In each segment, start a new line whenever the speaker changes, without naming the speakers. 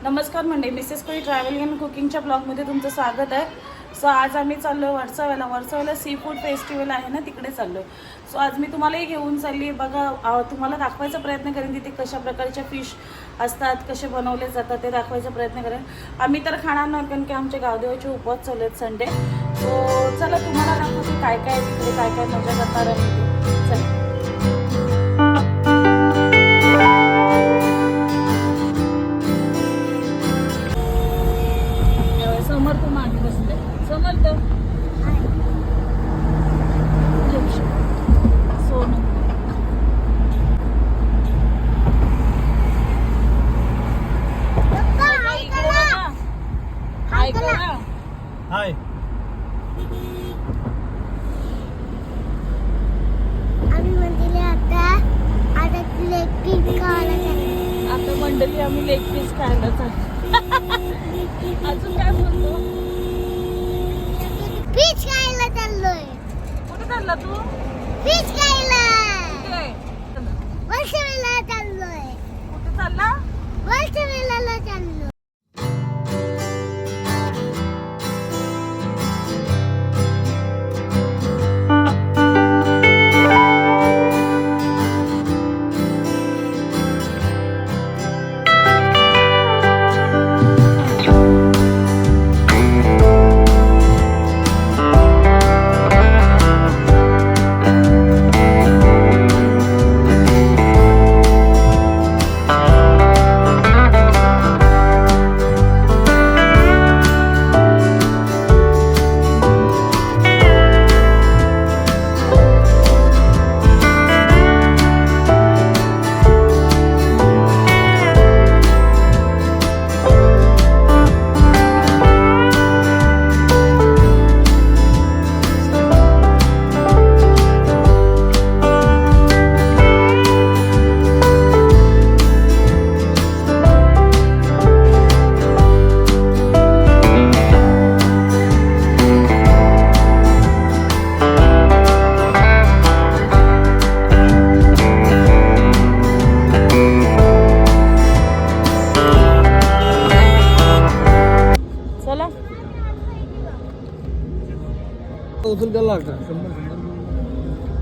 नमस्कार मंडळी, Mrs Koli travelling and कुकिंगच्या ब्लॉगमध्ये तुमचं स्वागत आहे। सो आज आम्ही चाललो वर्सोवाला सी फूड फेस्टिवल आहे ना, तिकडे चाललो। सो आज मी तुम्हालाही घेऊन चालली बघा, तुम्हाला दाखवायचा प्रयत्न करेन तिथे कशा प्रकारच्या फिश असतात, कसे बनवले जातात ते दाखवायचा प्रयत्न करेन। आम्ही तर खाणार नाही कारण की आमचे गावदेवाचे उपवास चालू आहेत संडे। सो चला तुम्हाला दाखवते काय काय तिकडे काय काय मजा करणार आहे। चला समर्थ मागे बसले। समर्थ सोनू
हाय।
आता मंडळी आम्ही लेग पीस खायला चाललो। अजून काय बोलतो?
फिश खायला चाललोय।
कुठे चालला तू?
फिश खायला
कुठे?
वर्षवेला चाललोय।
कुठे चालला?
वर्षवेला चाललोय।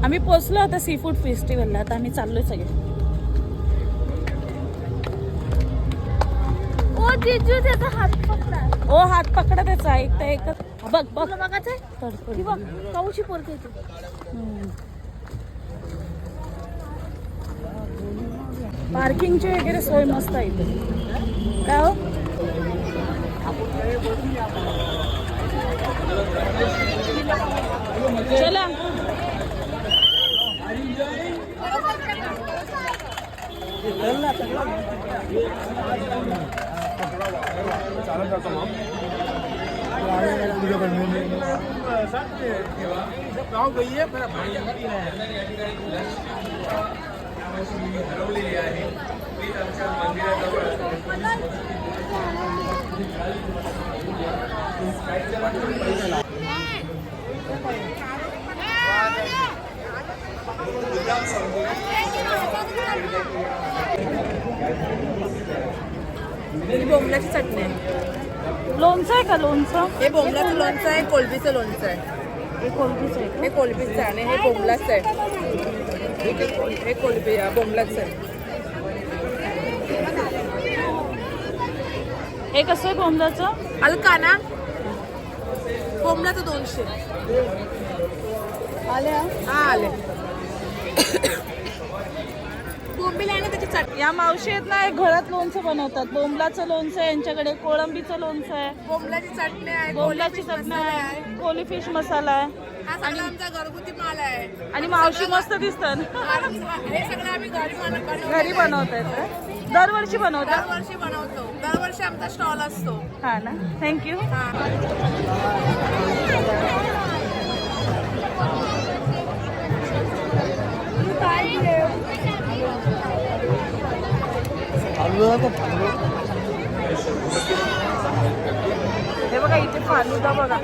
आम्ही पोहोचलो आता सी फूड फेस्टिवलला। आता आम्ही चाललोय सगळे।
ओ जिजू त्याचा हात पकडा।
ओ हात पकडा त्याचा। एकच बघ बघ
बघायचंय
तडफड
बघ काऊची पोरते ती।
पार्किंगची वगैरे सोय मस्त आहे इथे। काय हो? चला
बोंबलाची चटणी आहे।
लोणचं आहे का? लोणचं
हे बोंबलाचं लोणचं आहे, कोलबीचं लोणचं आहे।
हे कोलबीचं आहे
हे कोलबीचं आहे आणि हे बोंबलाचं आहे। हे कोलबी बोंबलाचं आहे।
हे कसं आहे बोंबलाचं?
हलका ना? बोंबलाचं 200
आले।
हा आले। बोंबील आहे ना त्याची चटणी।
या मावशी आहेत ना, घरात लोणचं बनवतात। बोंबलाचं लोणचं आहे यांच्याकडे, कोळंबीचं लोणचं आहे,
बोंबलाची चटणी आहे,
बोंबलाची चटणी आहे, कोली फिश मसाला आहे
हा सगळा आमचा घरगुती माल आहे।
आणि मावशी मस्त दिसतात।
हे सगळं आम्ही
घरी बनवतात। दरवर्षी बनवतात?
दरवर्षी बनवतो। दरवर्षी आमचा स्टॉल असतो।
हा ना, थँक्यू। हे बघा इथे फालुदा बघा।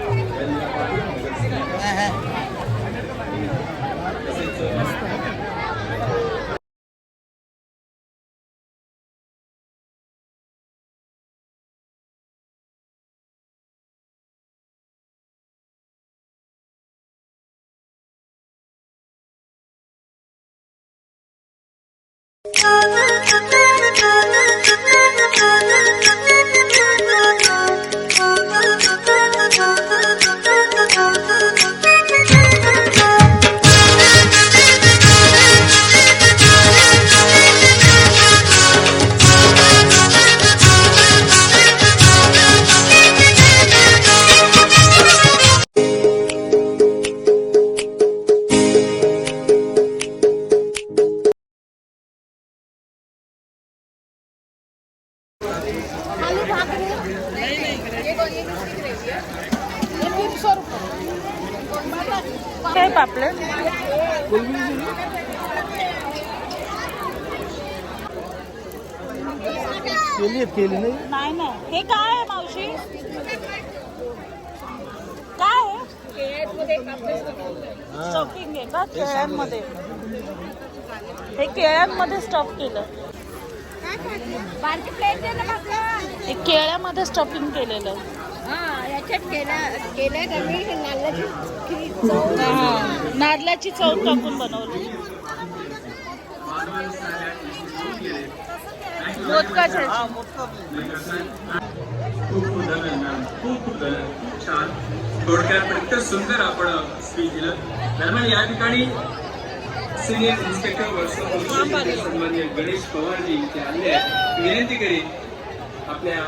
आलू भाकरी
काय पापलेट
केली नाही
नाही नाही हे काय आहे मावशी काय आहे स्टफिंग आहे का केळ्यांमध्ये हे केळ्यांमध्ये स्टफ केलं
बारकी प्लेट दे ना बाबा.
हे केळ्यामध्ये स्टफिंग केलेलं
याच्यात केलं त्यांनी नारळाची चव.
हा, नारळाची चव टाकून बनवली मोदकाचे
छान थोडक्यात इतकं सुंदर आपण स्पीच दिलं. दरम्यान या ठिकाणी सिनियर इन्स्पेक्टर वर्षा सन्माननीय गणेश पवारजी इथे आले आहेत. विनंती करीन आपल्या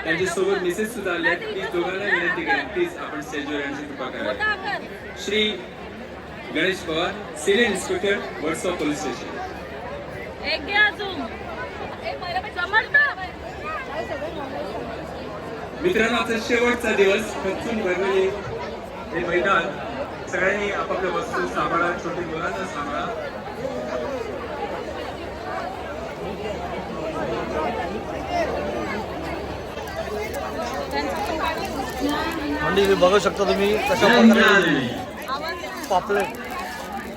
त्यांच्यासोबत मिसेस सुद्धा आल्या आहेत. प्लीज दोघांना विनंती करेन प्लीज आपण स्टेजवर येण्याची कृपा करा. Shri Ganesh Pawar senior inspector Versova police station. मित्रांनो आजचा शेवटचा दिवस खचून भरलेले हे मैदान. सगळ्यांनी आपापल्या वस्तू सांभाळा, छोटी मुलांना सांभाळा.
मंडळी बघू शकता तुम्ही कशा प्रकारे पापलेट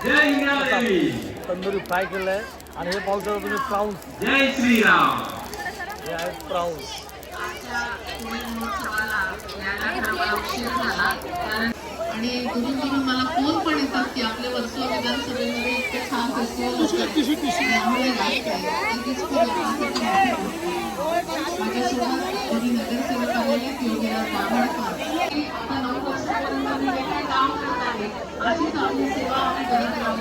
जय इंद्रादेवी,
तंदुरी फ्राय केलं आहे. आणि हे पाहू शकता तुम्ही प्राऊन्स,
जय श्रीराम.
हे आहेत प्राऊन्स.
आणि कुठून कुठून मला फोन पण येतात की आपल्या वर्सोवा विधानसभेमध्ये इतके छान फेस्टिवल त्यामुळे माझ्यासोबत घरी नगरसेवक आलेले योगीराज बाभळकर. आता 9 वर्षापर्यंत मी जे काही काम करत आहे अशीच आपली सेवा आम्ही करत राहू.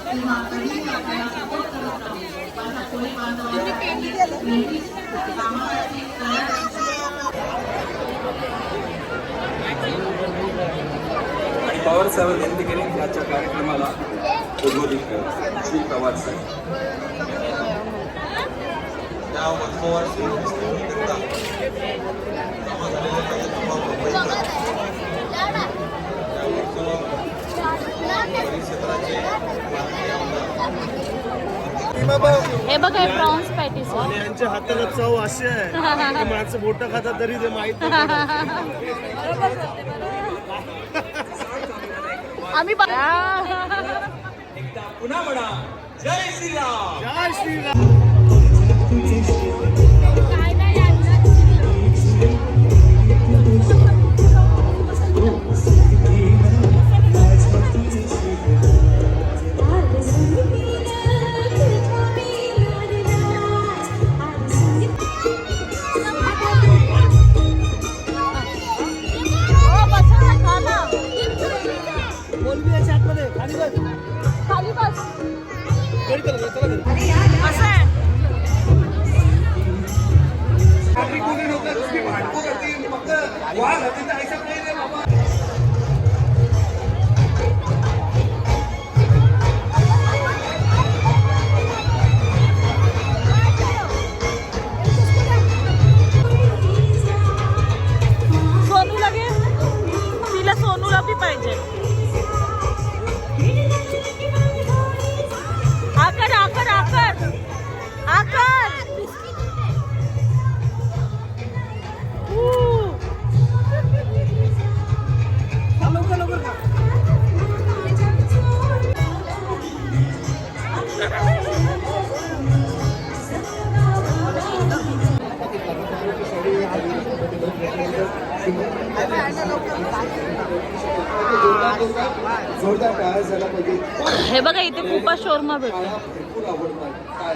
तेव्हा कधीही आपल्याला सपोर्ट करत राहू. माझा कोणी बांधवांसाठी कामासाठी तयार
आणि पवार साहेब विनंती करेन आजच्या कार्यक्रमाला उद्बोधित करा. श्री पवार साहेब.
हे बघा प्रॉन्स पॅटीस
आणि यांच्या हाताला चव अशी आहे की माणसं मोठं खातात तरी ते माहित नाही.
आम्ही
एकदा पुन्हा म्हणा जय श्रीराम.
जय श्रीराम.
खाली बस असं आहे. सोनूला घे, तिला सोनूला बी पाहिजे. आकर आकर आकर आकर
जोरदार टाळ्या झाला पाहिजे.
हे बघा इथे खूपच शोरमा भेटतो.
टाळ्या भरपूर आवडतात. काय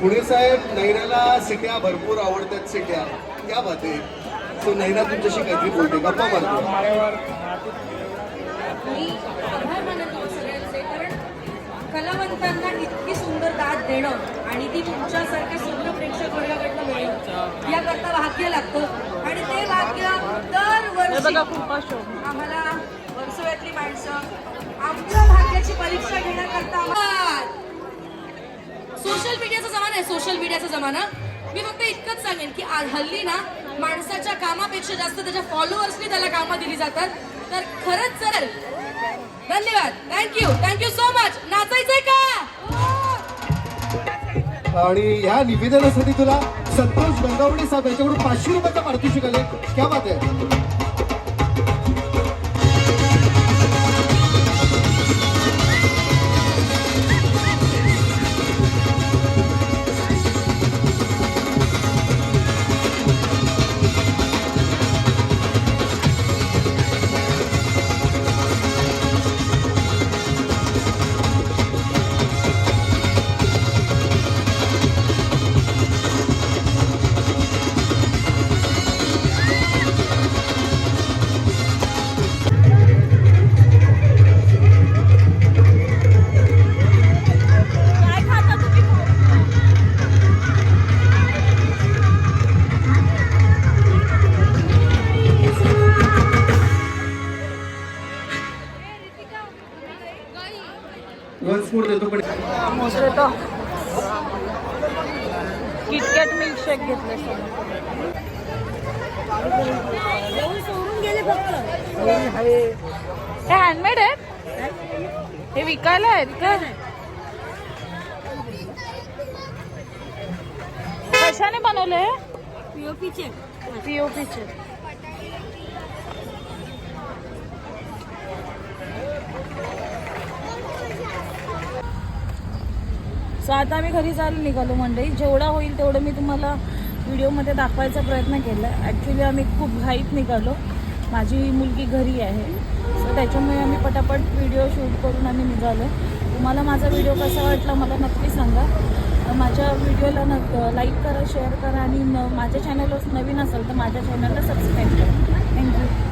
पुणे साहेब, नैनाला सिट्या भरपूर आवडतात. सिट्या क्या बात आहे. तो नैना तुमच्याशी काहीतरी बोलते, गप्पा मारतो.
मी आभार मानतो सगळ्यांचे, कारण कलावंतांना इतकी सुंदर दाद देणं आणि ती तुमच्यासारख्या सुंदर प्रेक्षक वर्गाकडनं मिळणं याकरता भाग्य लागतं. आणि ते भाग्य
हे
दरवर्षी
बघा खूपच शोरमा.
आम्हाला वर्सोव्यातली माणसं आमच्या भाग्याची परीक्षा घेण्याकरता. सोशल मीडियाचा जमाना आहे, सोशल मीडियाचा जमाना. मी फक्त इतकंच सांगेन की आज हल्ली ना माणसाच्या कामापेक्षा जास्त त्याच्या फॉलोअर्सनी त्याला कामं दिली जातात. तर खरंच चालेल. धन्यवाद. Thank you so much. नाचायचंय का?
आणि ह्या निवेदनासाठी तुला संतोष गंगावडे साहेब यांच्याकडून 500 रुपयाचा पारितोषिक आले. क्या बात आहे. वन्सफूड देतो पण
मोठे तो किटकॅट मिल्कशेक घेतले सर. हे हँडमेड आहेत, हे विकायला आहेत का? कशाने बनवले? पीओपीचे. सो आता आम्ही घरी जायला निघालो मंडळी. जेवढा होईल तेवढं मी तुम्हाला व्हिडिओमध्ये दाखवायचा प्रयत्न केला. ॲक्च्युली आम्ही खूप घाईत निघालो, माझी मुलगी घरी आहे. सो त्याच्यामुळे आम्ही पटापट व्हिडिओ शूट करून आम्ही निघालो. तुम्हाला माझा व्हिडिओ कसा वाटला मला नक्की सांगा. माझ्या व्हिडिओला लाईक करा, शेअर करा आणि माझ्या चॅनलवर नवीन असेल तर माझ्या चॅनलला सबस्क्राईब करा. थँक्यू.